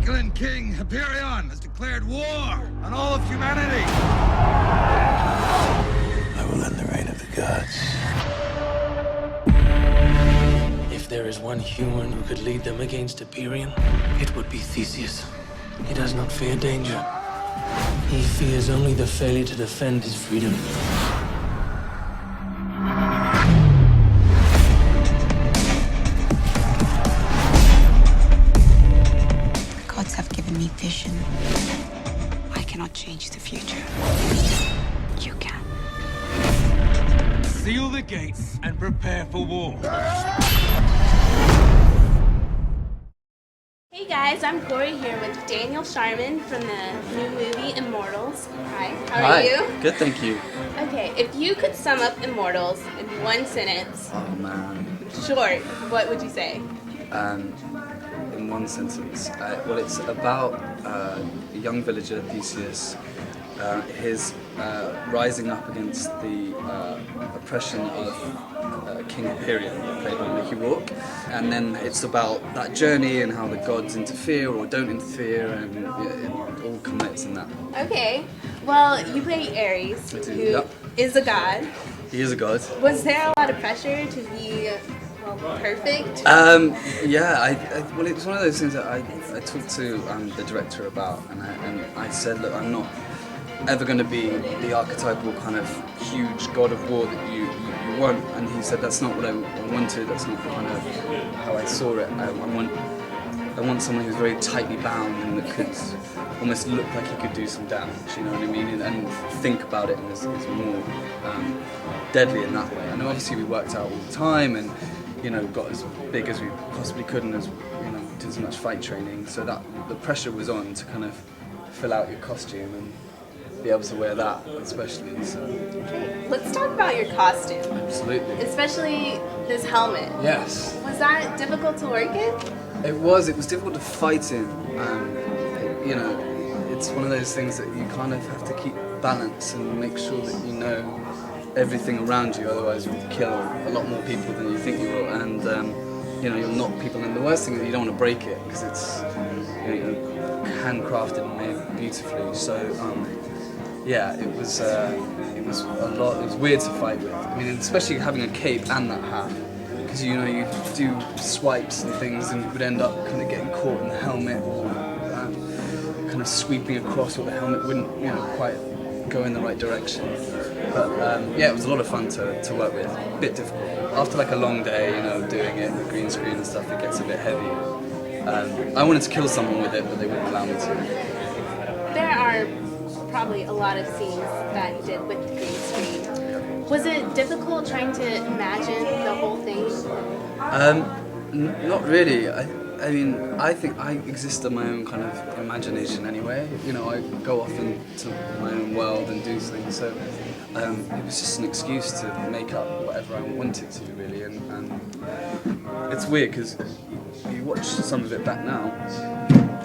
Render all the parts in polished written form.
masculine king, Hyperion, has declared war on all of humanity. I will end the reign of the gods. If there is one human who could lead them against Hyperion, it would be Theseus. He does not fear danger. He fears only the failure to defend his freedom. The gods have given me vision. I cannot change the future. You can. Seal the gates and prepare for war. Hey guys, I'm Corrie here with Daniel Sharman from the new movie Immortals. Hi, how are you? Good, thank you. Okay, if you could sum up Immortals in one sentence, Oh man. short, what would you say? In one sentence. Well, it's about a young villager, Theseus, his rising up against the oppression of King Hyperion, played by Mickey Rourke. And then it's about that journey and how the gods interfere or don't interfere, and it all culminates in that. Okay, well, you play Aries, I do, who yep. is a god. He is a god. Was there a lot of pressure to be, well, perfect? Yeah, well, it's one of those things that I talked to the director about, and I said, look, I'm not ever going to be the archetypal kind of huge god of war that you want, and he said that's not what I wanted, that's not kind of how I saw it. I want someone who's very tightly bound and that could almost look like he could do some damage, you know what I mean, and think about it and is more deadly in that way. And obviously we worked out all the time and, you know, got as big as we possibly could and as, you know, did as much fight training, so that the pressure was on to kind of fill out your costume and be able to wear that, especially. So. Okay, let's talk about your costume. Absolutely. Especially this helmet. Yes. Was that difficult to work in? It was difficult to fight in. You know, it's one of those things that you kind of have to keep balance and make sure that you know everything around you, otherwise you'll kill a lot more people than you think you will, and you know, you'll knock people, and the worst thing is you don't want to break it because it's, you know, handcrafted and made beautifully. So yeah, it was a lot. It was weird to fight with. I mean, especially having a cape and that hat, because you know you do swipes and things, and you would end up kind of getting caught in the helmet, or kind of sweeping across, or the helmet wouldn't, you know, quite go in the right direction. But yeah, it was a lot of fun to work with. A bit difficult after like a long day, you know, doing it with green screen and stuff. It gets a bit heavy. I wanted to kill someone with it, but they wouldn't allow me to. There are probably a lot of scenes that you did with the green screen. Was it difficult trying to imagine the whole thing? Not really. I mean, I think I exist in my own kind of imagination anyway. You know, I go off into my own world and do things. So it was just an excuse to make up whatever I wanted to, really. And it's weird because you watch some of it back now,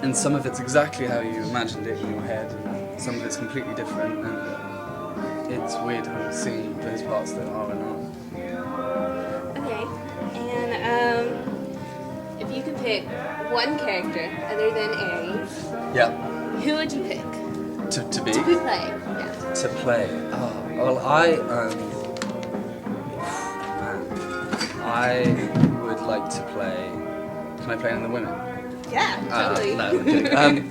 and some of it's exactly how you imagined it in your head, and some of it's completely different. And it's weird how you see those parts that are and aren't. Okay, and if you could pick one character other than Aries, Yeah. who would you pick? To be? To be playing, yeah. To play. Oh, well, I would like to play. Can I play in the women? Yeah, totally. No, I'm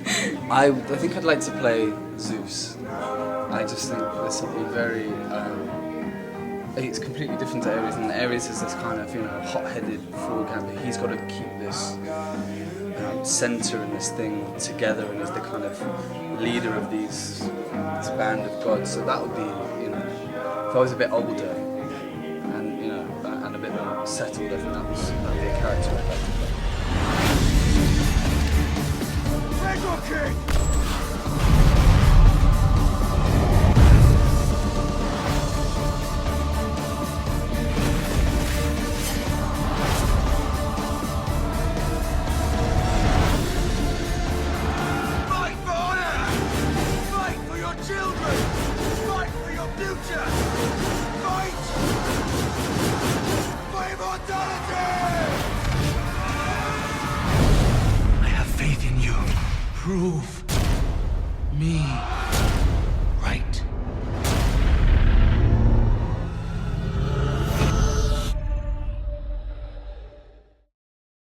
kidding. I think I'd like to play Zeus. I just think there's something very. It's completely different to Aries, and Aries is this kind of, you know, hot-headed foregander. He's got to keep this center and this thing together, and is the kind of leader of this band of gods. So that would be, you know, if I was a bit older and, you know, and a bit more settled, I think that'd be a character I'd like to play. Fight for honor! Fight for your children! Fight for your future! Fight for immortality! I have faith in you. Prove me